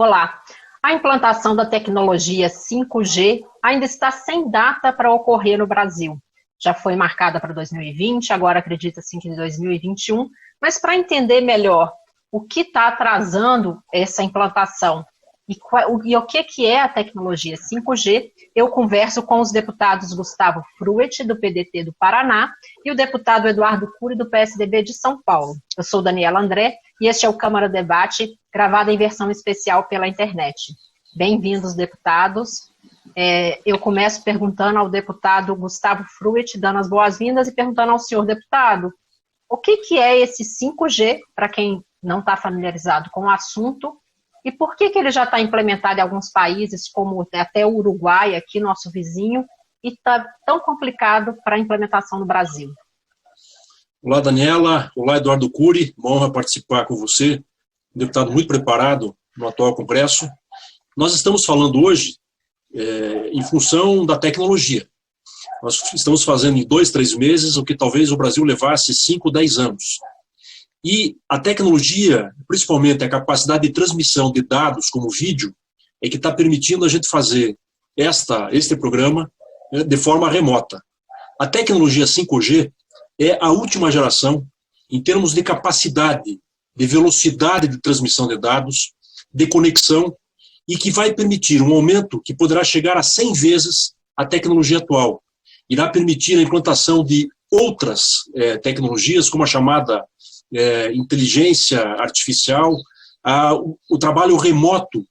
Olá. A implantação da tecnologia 5G ainda está sem data para ocorrer no Brasil. Já foi marcada para 2020, agora acredita-se que em 2021, mas para entender melhor o que está atrasando essa implantação e o que é a tecnologia 5G, eu converso com os deputados Gustavo Fruet, do PDT do Paraná, e o deputado Eduardo Cury, do PSDB de São Paulo. Eu sou Daniela André e este é o Câmara Debate, gravado em versão especial pela internet. Bem-vindos, deputados. Eu começo perguntando ao deputado Gustavo Fruet, dando as boas-vindas, e perguntando ao senhor deputado, o que é esse 5G, para quem não está familiarizado com o assunto, e por que ele já está implementado em alguns países, como até o Uruguai, aqui, nosso vizinho, e está tão complicado para a implementação no Brasil? Olá, Daniela. Olá, Eduardo Cury. Uma honra participar com você, um deputado muito preparado no atual Congresso. Nós estamos falando hoje em função da tecnologia. Nós estamos fazendo em 2, 3 meses o que talvez o Brasil levasse 5, 10 anos. E a tecnologia, principalmente a capacidade de transmissão de dados como vídeo, é que está permitindo a gente fazer este programa de forma remota. A tecnologia 5G é a última geração em termos de capacidade, de velocidade de transmissão de dados, de conexão, e que vai permitir um aumento que poderá chegar a 100 vezes a tecnologia atual. Irá permitir a implantação de outras tecnologias, como a chamada inteligência artificial, o trabalho remoto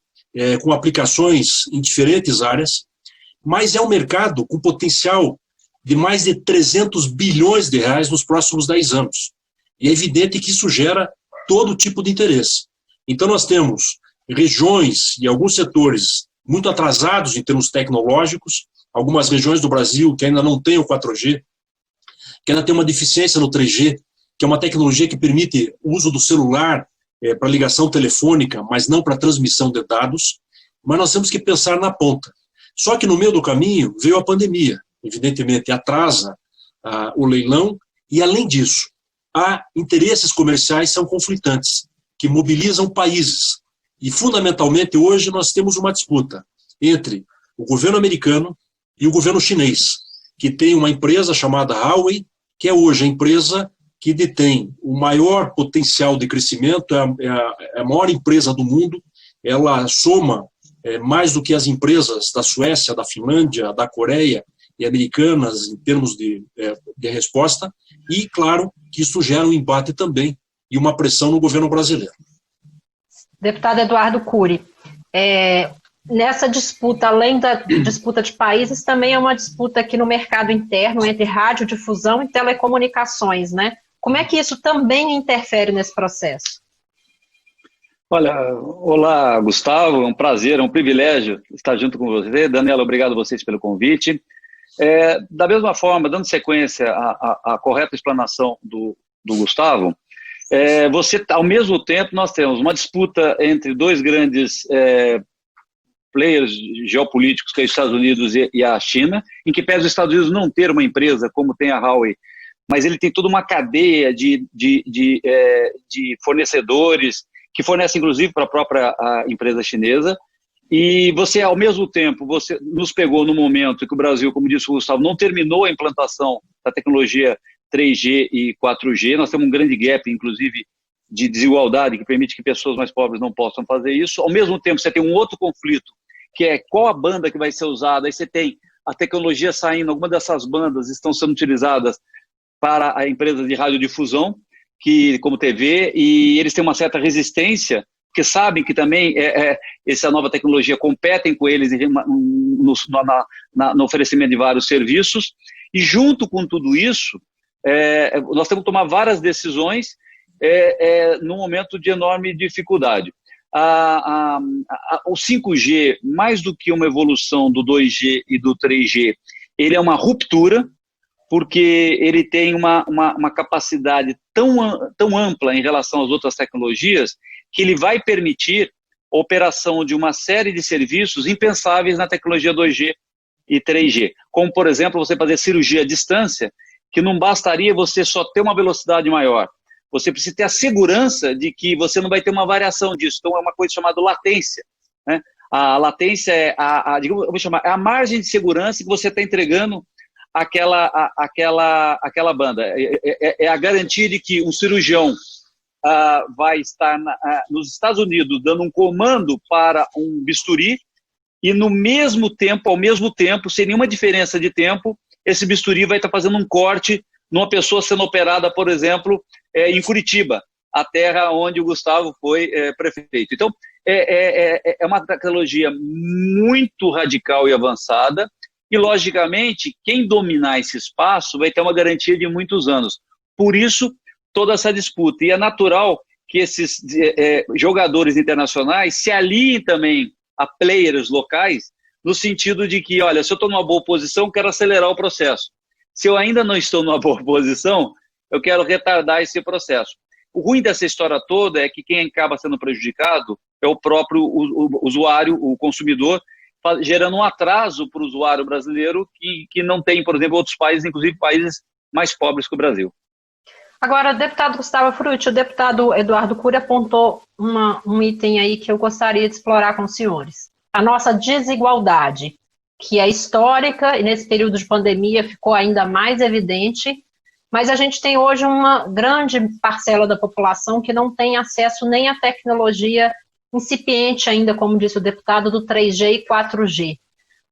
com aplicações em diferentes áreas, mas é um mercado com potencial de mais de 300 bilhões de reais nos próximos 10 anos. E é evidente que isso gera todo tipo de interesse. Então nós temos regiões e alguns setores muito atrasados em termos tecnológicos, algumas regiões do Brasil que ainda não têm o 4G, que ainda tem uma deficiência no 3G, que é uma tecnologia que permite o uso do celular para ligação telefônica, mas não para transmissão de dados, mas nós temos que pensar na ponta. Só que no meio do caminho veio a pandemia, evidentemente atrasa o leilão, e além disso, há interesses comerciais que são conflitantes, que mobilizam países. E fundamentalmente hoje nós temos uma disputa entre o governo americano e o governo chinês, que tem uma empresa chamada Huawei, que é hoje a empresa que detém o maior potencial de crescimento, é a maior empresa do mundo, ela soma mais do que as empresas da Suécia, da Finlândia, da Coreia e americanas em termos de resposta, e claro que isso gera um embate também e uma pressão no governo brasileiro. Deputado Eduardo Cury, nessa disputa, além da disputa de países, também é uma disputa aqui no mercado interno entre radiodifusão e telecomunicações, né? Como é que isso também interfere nesse processo? Olha, olá, Gustavo, é um prazer, é um privilégio estar junto com você. Daniela, obrigado a vocês pelo convite. Da mesma forma, dando sequência à correta explanação do Gustavo, ao mesmo tempo, nós temos uma disputa entre dois grandes players geopolíticos, que é os Estados Unidos e a China, em que pese os Estados Unidos não ter uma empresa como tem a Huawei, mas ele tem toda uma cadeia de fornecedores que fornecem, inclusive, para a própria empresa chinesa. E você, ao mesmo tempo, você nos pegou no momento que o Brasil, como disse o Gustavo, não terminou a implantação da tecnologia 3G e 4G. Nós temos um grande gap, inclusive, de desigualdade que permite que pessoas mais pobres não possam fazer isso. Ao mesmo tempo, você tem um outro conflito, que é qual a banda que vai ser usada. Aí você tem a tecnologia saindo, algumas dessas bandas estão sendo utilizadas para a empresa de radiodifusão, como TV, e eles têm uma certa resistência, porque sabem que também essa nova tecnologia competem com eles no oferecimento de vários serviços, e junto com tudo isso, nós temos que tomar várias decisões num momento de enorme dificuldade. O 5G, mais do que uma evolução do 2G e do 3G, ele é uma ruptura, porque ele tem uma capacidade tão ampla em relação às outras tecnologias, que ele vai permitir a operação de uma série de serviços impensáveis na tecnologia 2G e 3G. Como, por exemplo, você fazer cirurgia à distância, que não bastaria você só ter uma velocidade maior. Você precisa ter a segurança de que você não vai ter uma variação disso. Então, é uma coisa chamada latência. né? A latência é digamos, eu vou chamar, é a margem de segurança que você está entregando àquela banda. É a garantia de que um cirurgião vai estar nos Estados Unidos dando um comando para um bisturi e ao mesmo tempo, sem nenhuma diferença de tempo, esse bisturi vai estar fazendo um corte numa pessoa sendo operada, por exemplo, em Curitiba, a terra onde o Gustavo foi prefeito. Então, é uma tecnologia muito radical e avançada e, logicamente, quem dominar esse espaço vai ter uma garantia de muitos anos. Por isso, toda essa disputa. E é natural que esses jogadores internacionais se aliem também a players locais, no sentido de que, olha, se eu estou numa boa posição, quero acelerar o processo. Se eu ainda não estou numa boa posição, eu quero retardar esse processo. O ruim dessa história toda é que quem acaba sendo prejudicado é o próprio usuário, o consumidor, gerando um atraso para o usuário brasileiro que não tem, por exemplo, outros países, inclusive países mais pobres que o Brasil. Agora, deputado Gustavo Frutti, o deputado Eduardo Cury apontou um item aí que eu gostaria de explorar com os senhores. A nossa desigualdade, que é histórica e nesse período de pandemia ficou ainda mais evidente, mas a gente tem hoje uma grande parcela da população que não tem acesso nem à tecnologia incipiente ainda, como disse o deputado, do 3G e 4G.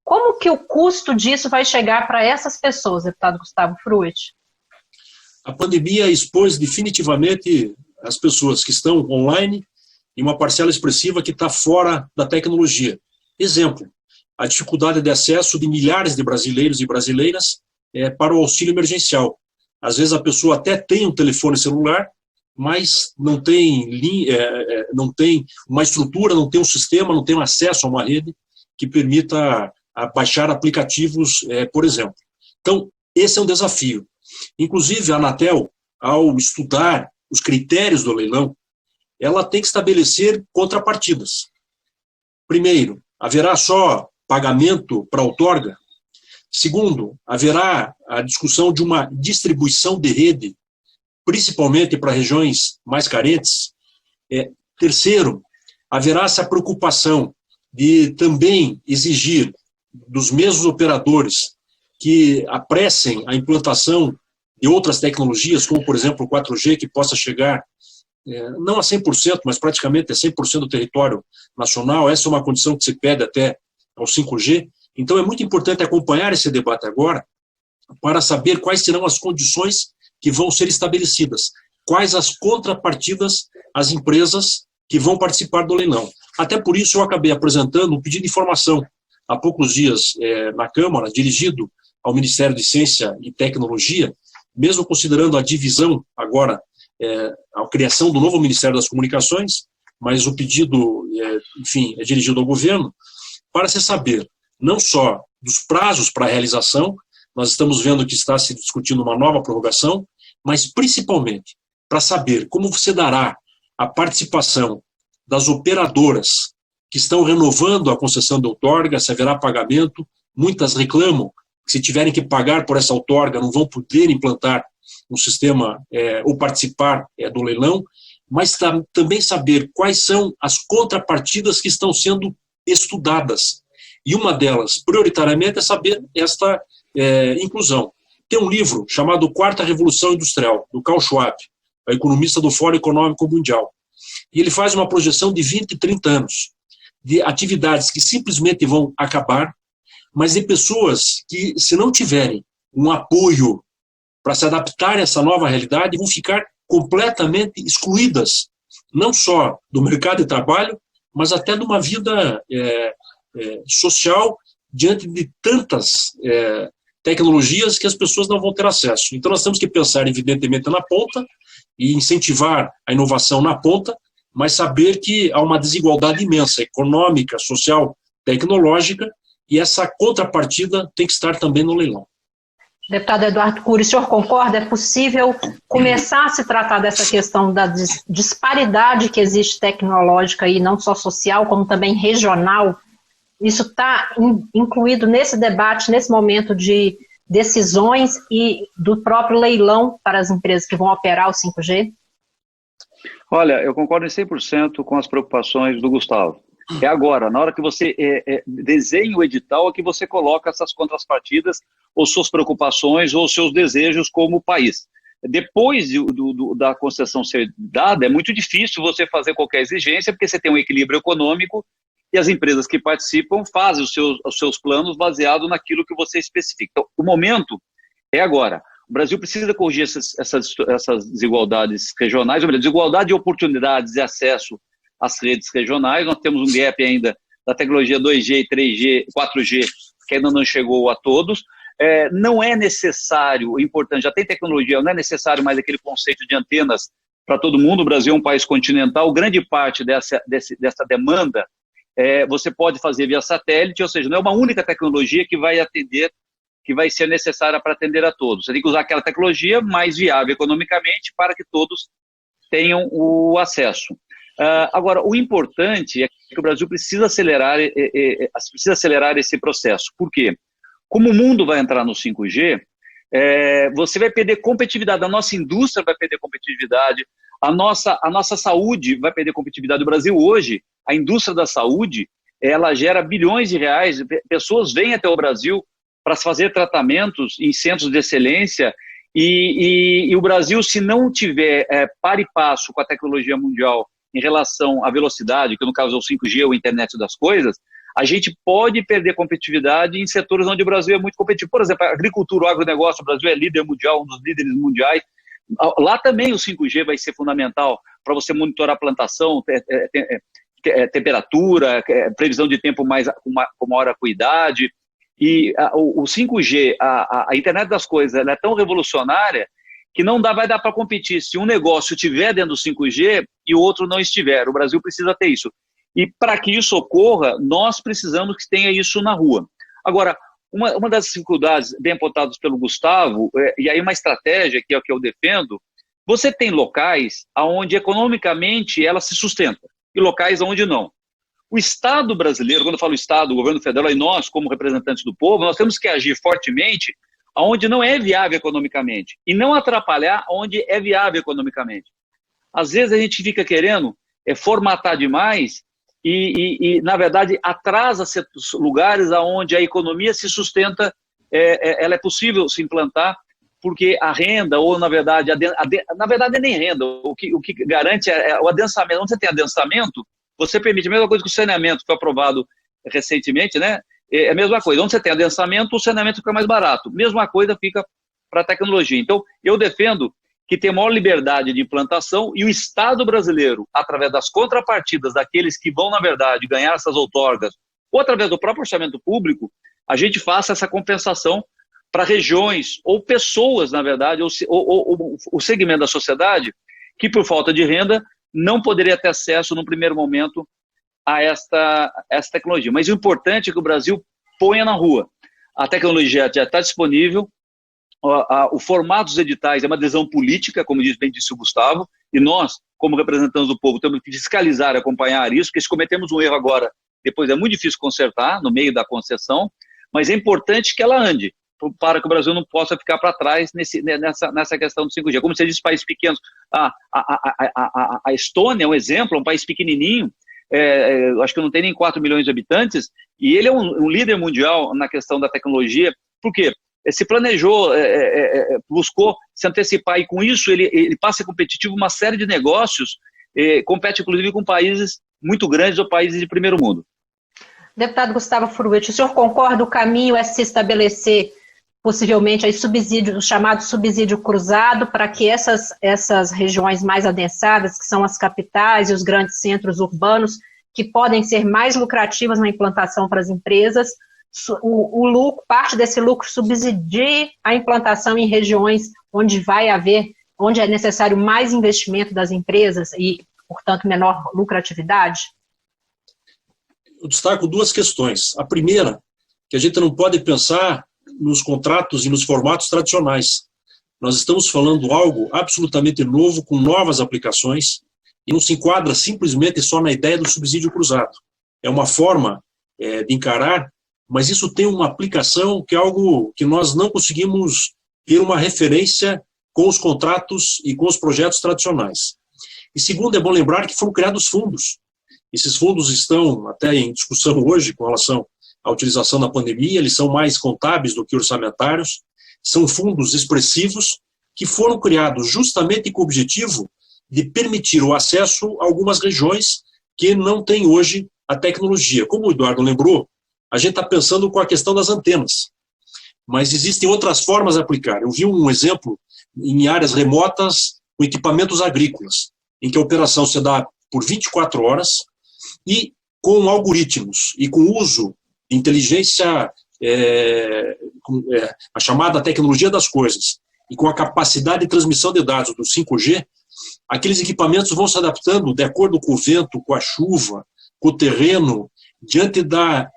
Como que o custo disso vai chegar para essas pessoas, deputado Gustavo Frutti? A pandemia expôs definitivamente as pessoas que estão online e uma parcela expressiva que está fora da tecnologia. Exemplo, a dificuldade de acesso de milhares de brasileiros e brasileiras para o auxílio emergencial. Às vezes a pessoa até tem um telefone celular, mas não tem uma estrutura, não tem um sistema, não tem um acesso a uma rede que permita baixar aplicativos, por exemplo. Então, esse é um desafio. Inclusive, a Anatel, ao estudar os critérios do leilão, ela tem que estabelecer contrapartidas. Primeiro, haverá só pagamento para outorga? Segundo, haverá a discussão de uma distribuição de rede, principalmente para regiões mais carentes. Terceiro, haverá essa preocupação de também exigir dos mesmos operadores que apressem a implantação de outras tecnologias, como, por exemplo, o 4G, que possa chegar, não a 100%, mas praticamente a 100% do território nacional. Essa é uma condição que se pede até ao 5G. Então, é muito importante acompanhar esse debate agora para saber quais serão as condições que vão ser estabelecidas, quais as contrapartidas às empresas que vão participar do leilão. Até por isso, eu acabei apresentando um pedido de informação há poucos dias na Câmara, dirigido ao Ministério de Ciência e Tecnologia, mesmo considerando a divisão agora, a criação do novo Ministério das Comunicações, mas o pedido, enfim, é dirigido ao governo, para se saber não só dos prazos para a realização, nós estamos vendo que está se discutindo uma nova prorrogação, mas principalmente para saber como você dará a participação das operadoras que estão renovando a concessão de outorga, se haverá pagamento. Muitas reclamam que, se tiverem que pagar por essa outorga, não vão poder implantar um sistema ou participar do leilão, mas também saber quais são as contrapartidas que estão sendo estudadas. E uma delas, prioritariamente, é saber esta inclusão. Tem um livro chamado Quarta Revolução Industrial, do Klaus Schwab, a economista do Fórum Econômico Mundial. E ele faz uma projeção de 20, 30 anos, de atividades que simplesmente vão acabar, mas de pessoas que, se não tiverem um apoio para se adaptar a essa nova realidade, vão ficar completamente excluídas, não só do mercado de trabalho, mas até de uma vida social diante de tantas tecnologias que as pessoas não vão ter acesso. Então nós temos que pensar, evidentemente, na ponta e incentivar a inovação na ponta, mas saber que há uma desigualdade imensa, econômica, social, tecnológica, e essa contrapartida tem que estar também no leilão. Deputado Eduardo Cury, o senhor concorda? É possível começar a se tratar dessa questão da disparidade que existe tecnológica e não só social, como também regional? Isso está incluído nesse debate, nesse momento de decisões e do próprio leilão para as empresas que vão operar o 5G? Olha, eu concordo em 100% com as preocupações do Gustavo. É agora, na hora que você desenha o edital, é que você coloca essas contrapartidas, ou suas preocupações, ou seus desejos como país. Depois da concessão ser dada, é muito difícil você fazer qualquer exigência, porque você tem um equilíbrio econômico e as empresas que participam fazem os seus planos baseados naquilo que você especifica. Então, o momento é agora. O Brasil precisa corrigir essas desigualdades regionais, ou melhor, desigualdade de oportunidades e acesso às redes regionais. Nós temos um gap ainda da tecnologia 2G, 3G, 4G, que ainda não chegou a todos. Não é necessário, importante, já tem tecnologia, não é necessário mais aquele conceito de antenas para todo mundo. O Brasil é um país continental, grande parte dessa demanda você pode fazer via satélite, ou seja, não é uma única tecnologia que vai atender, que vai ser necessária para atender a todos. Você tem que usar aquela tecnologia mais viável economicamente para que todos tenham o acesso. Agora, o importante é que o Brasil precisa acelerar esse processo. Por quê? Como o mundo vai entrar no 5G, você vai perder competitividade, a nossa indústria vai perder competitividade, a nossa saúde vai perder competitividade. O Brasil hoje, a indústria da saúde, ela gera bilhões de reais, pessoas vêm até o Brasil para fazer tratamentos em centros de excelência, e o Brasil, se não tiver par e passo com a tecnologia mundial em relação à velocidade, que no caso é o 5G ou a internet das coisas, a gente pode perder competitividade em setores onde o Brasil é muito competitivo. Por exemplo, a agricultura, o agronegócio, o Brasil é líder mundial, um dos líderes mundiais. Lá também o 5G vai ser fundamental para você monitorar a plantação, temperatura, previsão de tempo com maior acuidade. E o 5G, a internet das coisas, ela é tão revolucionária que vai dar para competir se um negócio estiver dentro do 5G e o outro não estiver. O Brasil precisa ter isso. E para que isso ocorra, nós precisamos que tenha isso na rua. Agora, uma das dificuldades bem apontadas pelo Gustavo, e aí uma estratégia que é o que eu defendo, você tem locais onde economicamente ela se sustenta e locais onde não. O Estado brasileiro, quando eu falo Estado, o governo federal e nós, como representantes do povo, nós temos que agir fortemente onde não é viável economicamente e não atrapalhar onde é viável economicamente. Às vezes a gente fica querendo formatar demais e, na verdade, atrasa certos lugares onde a economia se sustenta, ela é possível se implantar, porque a renda, ou na verdade, na verdade nem renda, o que garante é o adensamento. Onde você tem adensamento, você permite, a mesma coisa que o saneamento foi aprovado recentemente, né? É a mesma coisa, onde você tem adensamento, o saneamento fica mais barato. Mesma coisa fica para a tecnologia. Então, eu defendo que tem maior liberdade de implantação e o Estado brasileiro, através das contrapartidas daqueles que vão, na verdade, ganhar essas outorgas, ou através do próprio orçamento público, a gente faça essa compensação para regiões ou pessoas, na verdade, ou o segmento da sociedade que, por falta de renda, não poderia ter acesso, no primeiro momento, a essa tecnologia. Mas o importante é que o Brasil ponha na rua. A tecnologia já está disponível, o formato dos editais é uma decisão política, como bem disse o Gustavo, e nós, como representantes do povo, temos que fiscalizar e acompanhar isso, porque se cometemos um erro agora, depois é muito difícil consertar, no meio da concessão, mas é importante que ela ande, para que o Brasil não possa ficar para trás nessa questão do 5G. Como você disse, países pequenos, a Estônia é um exemplo, é um país pequenininho, acho que não tem nem 4 milhões de habitantes, e ele é um líder mundial na questão da tecnologia. Por quê? Se planejou, buscou se antecipar, e com isso ele passa a ser competitivo uma série de negócios, compete inclusive com países muito grandes ou países de primeiro mundo. Deputado Gustavo Fruet, o senhor concorda, o caminho é se estabelecer possivelmente aí o chamado subsídio cruzado, para que essas regiões mais adensadas, que são as capitais e os grandes centros urbanos, que podem ser mais lucrativas na implantação para as empresas, parte desse lucro subsidie a implantação em regiões onde onde é necessário mais investimento das empresas e, portanto, menor lucratividade? Eu destaco duas questões. A primeira, que a gente não pode pensar nos contratos e nos formatos tradicionais. Nós estamos falando algo absolutamente novo, com novas aplicações, e não se enquadra simplesmente só na ideia do subsídio cruzado. É uma forma de encarar, mas isso tem uma aplicação que é algo que nós não conseguimos ter uma referência com os contratos e com os projetos tradicionais. E segundo, é bom lembrar que foram criados fundos. Esses fundos estão até em discussão hoje com relação à utilização na pandemia, eles são mais contábeis do que orçamentários, são fundos expressivos que foram criados justamente com o objetivo de permitir o acesso a algumas regiões que não têm hoje a tecnologia. Como o Eduardo lembrou, a gente está pensando com a questão das antenas, mas existem outras formas de aplicar. Eu vi um exemplo em áreas remotas com equipamentos agrícolas, em que a operação se dá por 24 horas e com algoritmos e com uso de inteligência, a chamada tecnologia das coisas, e com a capacidade de transmissão de dados do 5G, aqueles equipamentos vão se adaptando de acordo com o vento, com a chuva, com o terreno, diante da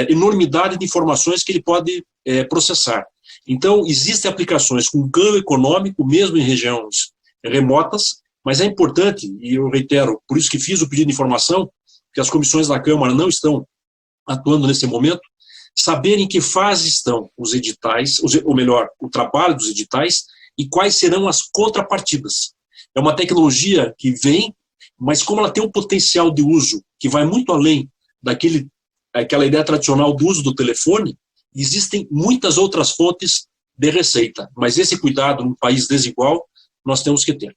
enormidade de informações que ele pode processar. Então, existem aplicações com ganho econômico, mesmo em regiões remotas, mas é importante, e eu reitero, por isso que fiz o pedido de informação, que as comissões da Câmara não estão atuando nesse momento, saber em que fase estão os editais, ou melhor, o trabalho dos editais, e quais serão as contrapartidas. É uma tecnologia que vem, mas como ela tem um potencial de uso que vai muito além daquela ideia tradicional do uso do telefone, existem muitas outras fontes de receita, mas esse cuidado num país desigual nós temos que ter.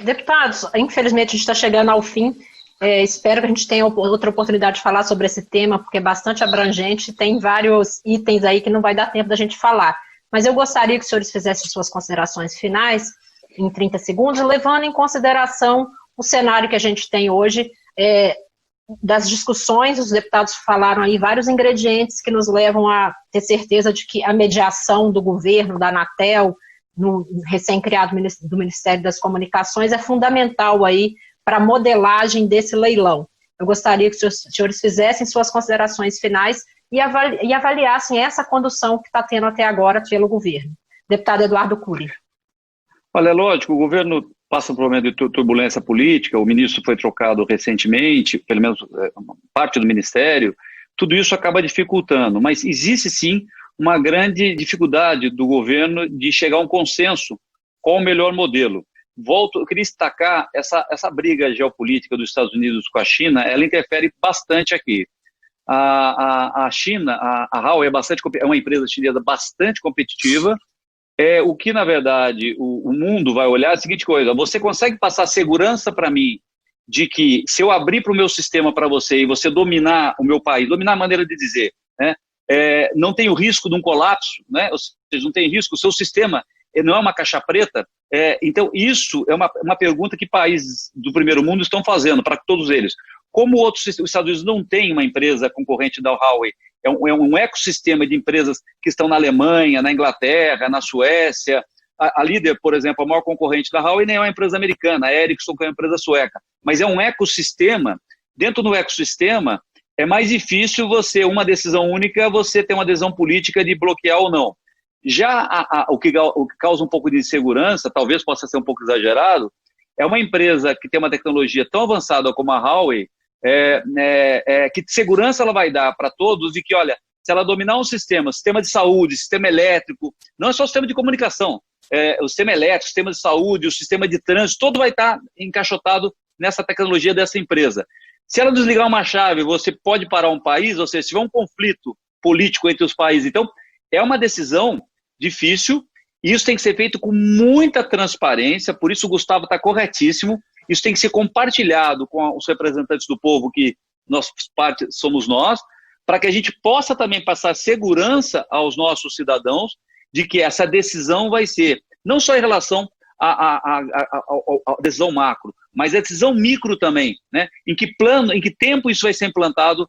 Deputados, infelizmente a gente está chegando ao fim. Espero que a gente tenha outra oportunidade de falar sobre esse tema, porque é bastante abrangente, tem vários itens aí que não vai dar tempo da gente falar. Mas eu gostaria que os senhores fizessem suas considerações finais, em 30 segundos, levando em consideração o cenário que a gente tem hoje, das discussões. Os deputados falaram aí vários ingredientes que nos levam a ter certeza de que a mediação do governo, da Anatel, no recém-criado do Ministério das Comunicações, é fundamental aí para a modelagem desse leilão. Eu gostaria que os senhores fizessem suas considerações finais e avaliassem essa condução que está tendo até agora pelo governo. Deputado Eduardo Cury. Olha, é lógico, o governo passa por um momento de turbulência política, o ministro foi trocado recentemente, pelo menos parte do ministério, tudo isso acaba dificultando, mas existe sim uma grande dificuldade do governo de chegar a um consenso com o melhor modelo. Eu queria destacar essa briga geopolítica dos Estados Unidos com a China, ela interfere bastante aqui. A China, a Huawei é uma empresa chinesa bastante competitiva. O que, na verdade, o mundo vai olhar é a seguinte coisa: você consegue passar segurança para mim de que se eu abrir para o meu sistema para você e você dominar o meu país, dominar a maneira de dizer, né, não tem o risco de um colapso, né, ou seja, não tem risco, o seu sistema não é uma caixa preta? Então, isso é uma pergunta que países do primeiro mundo estão fazendo para todos eles. Como os Estados Unidos não tem uma empresa concorrente da Huawei, é um ecossistema de empresas que estão na Alemanha, na Inglaterra, na Suécia. A Líder, por exemplo, a maior concorrente da Huawei, nem é uma empresa americana, a Ericsson, que é uma empresa sueca. Mas é um ecossistema. Dentro do ecossistema, é mais difícil uma decisão única, você ter uma decisão política de bloquear ou não. Já o que causa um pouco de insegurança, talvez possa ser um pouco exagerado, é uma empresa que tem uma tecnologia tão avançada como a Huawei, que segurança ela vai dar para todos e que, olha, se ela dominar um sistema de saúde, sistema elétrico, não é só o sistema de comunicação, o sistema elétrico, o sistema de saúde, o sistema de trânsito, todo vai estar encaixotado nessa tecnologia dessa empresa. Se ela desligar uma chave, você pode parar um país, ou seja, se tiver um conflito político entre os países. Então, é uma decisão difícil, e isso tem que ser feito com muita transparência, por isso o Gustavo está corretíssimo. Isso tem que ser compartilhado com os representantes do povo, que somos nós, para que a gente possa também passar segurança aos nossos cidadãos de que essa decisão vai ser, não só em relação à decisão macro, mas a decisão micro também, né? Em que tempo isso vai ser implantado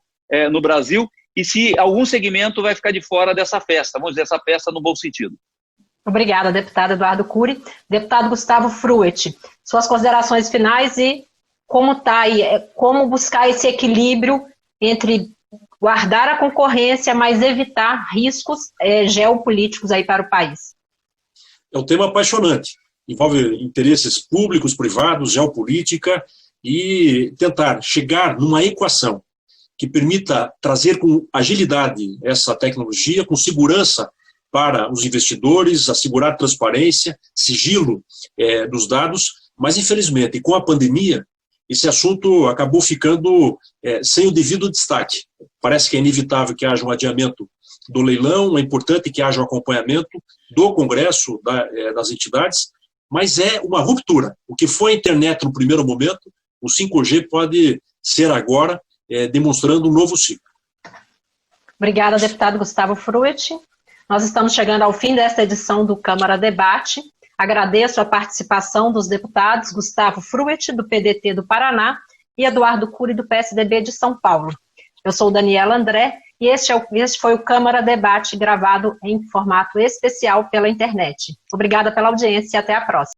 no Brasil e se algum segmento vai ficar de fora dessa festa, vamos dizer, essa festa no bom sentido. Obrigada, deputado Eduardo Cury. Deputado Gustavo Fruet, suas considerações finais e como buscar esse equilíbrio entre guardar a concorrência, mas evitar riscos geopolíticos aí para o país. É um tema apaixonante. Envolve interesses públicos, privados, geopolítica e tentar chegar numa equação que permita trazer com agilidade essa tecnologia, com segurança para os investidores, assegurar transparência, sigilo dos dados, mas infelizmente com a pandemia esse assunto acabou ficando sem o devido destaque. Parece que é inevitável que haja um adiamento do leilão, é importante que haja um acompanhamento do Congresso, das entidades, mas é uma ruptura. O que foi a internet no primeiro momento, o 5G pode ser agora, demonstrando um novo ciclo. Obrigada, deputado Gustavo Fruet. Nós estamos chegando ao fim desta edição do Câmara Debate. Agradeço a participação dos deputados Gustavo Fruet, do PDT do Paraná, e Eduardo Cury, do PSDB de São Paulo. Eu sou Daniela André e este foi o Câmara Debate gravado em formato especial pela internet. Obrigada pela audiência e até a próxima.